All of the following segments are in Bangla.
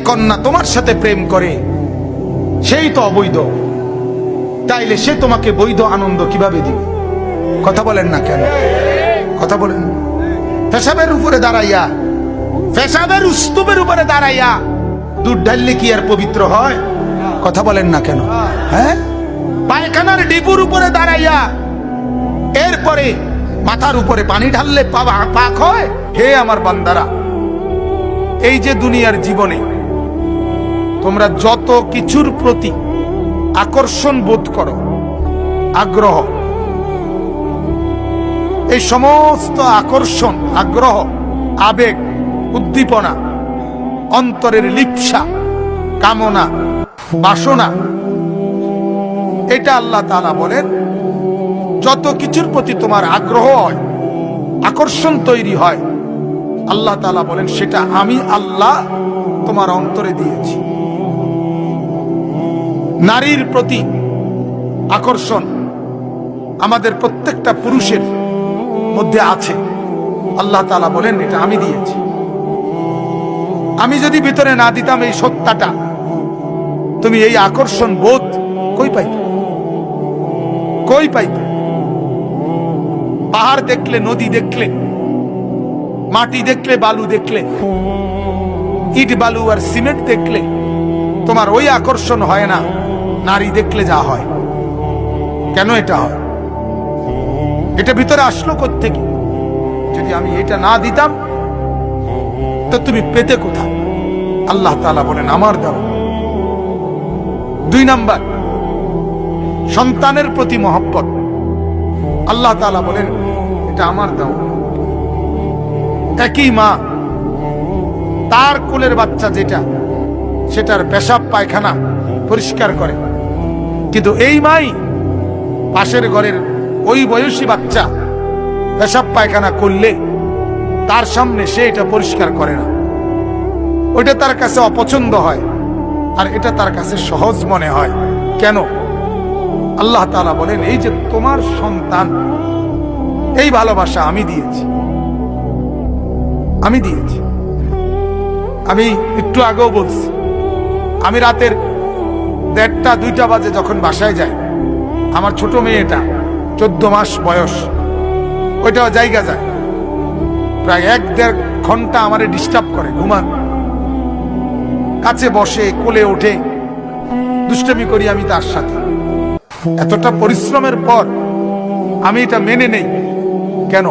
কন্যা তোমার সাথে প্রেম করে সেই তো অবৈধ, তাইলে সে তোমাকে বৈধ আনন্দ কিভাবে দিবে? কথা বলেন না কেন? কথা বলেন। পেশাবের উপরে দাঁড়াইয়া, পেশাবের উস্তুবের উপরে দাঁড়াইয়া দুধ ঢাললে কি আর পবিত্র হয়? কথা বলেন না কেন? হ্যাঁ, পায়খানার ডিপুর উপরে দাঁড়াইয়া এরপরে মাথার উপরে পানি ঢাললে পাক হয়? হে আমার বান্দারা, এই যে দুনিয়ার জীবনে তোমরা যত কিছুর প্রতি আকর্ষণ বোধ করো, আগ্রহ, এই সমস্ত আকর্ষণ, আগ্রহ, আবেগ, উদ্দীপনা, অন্তরের লিপ্সা, কামনা, বাসনা, এটা আল্লাহ তাআলা বলেন যত কিছুর প্রতি তোমার আগ্রহ হয়, আকর্ষণ তৈরি হয়, আল্লাহ তাআলা বলেন সেটা আমি আল্লাহ তোমার অন্তরে দিয়েছি। নারীর প্রতি আকর্ষণ আমাদের প্রত্যেকটা পুরুষের মধ্যে আছে, আল্লাহ তাআলা বলেন এটা আমি দিয়েছি। আমি যদি ভিতরে না দিতাম এই সত্তাটা, তুমি এই আকর্ষণ বোধ কই পাইতে? কই পাইতে? পাহাড় দেখলে, নদী দেখলে, মাটি দেখলে, বালু দেখলে, ইট বালু আর সিমেন্ট দেখলে তোমার ওই আকর্ষণ হয় না নারী দেখলে যা হয়। কেন এটা হয়? এটা ভিতরে আসলো কোত্থেকে? যদি আমি এটা না দিতাম তো তুমি পেতে কোথা? আল্লাহ তাআলা বলেন আমার দাও। 2 নাম্বার, সন্তানের প্রতি মহব্বত, আল্লাহ তাআলা বলেন এটা আমার দাও। একই মা তার কোলের বাচ্চা যেটা, সেটার পেশাব পায়খানা পরিষ্কার করে, কিন্তু এই মাই পাশের ঘরের ওই বয়সী বাচ্চা পেশাব পায়খানা করলে তার সামনে সে এটা পরিষ্কার করে না। ওইটা তার কাছে অপছন্দ হয়, আর এটা তার কাছে সহজ মনে হয়। কেন? আল্লাহ তাআলা বলেন এই যে তোমার সন্তান, এই ভালোবাসা আমি দিয়েছি, আমি দিয়েছি। আমি একটু আগেও বলছি, আমি রাতের 1:30-2টা বাজে যখন বাসায় যাই, আমার ছোট মেয়েটা 14 মাস বয়স, ওইটাও জায়গা যায়, প্রায় 1-1.5 ঘন্টা আমারে ডিস্টার্ব করে। ঘুমান, কাছে বসে, কোলে ওঠে, দুষ্টামি করি আমি তার সাথে। এতটা পরিশ্রমের পর আমি এটা মেনে নেই। কেন?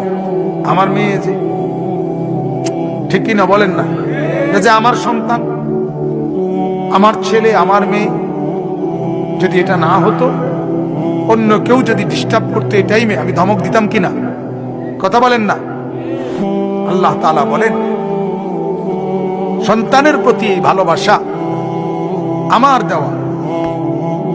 আমার মেয়ে যে, ঠিক কিনা বলেন না? যে আমার সন্তান, আমার ছেলে, আমার মেয়ে, যদি এটা না হতো, অন্য কেউ যদি ডিস্টার্ব করতো এই টাইমে, আমি ধমক দিতাম কিনা? কথা বলেন না? আল্লাহ তাআলা বলেন সন্তানের প্রতি এই ভালোবাসা আমার দেওয়া।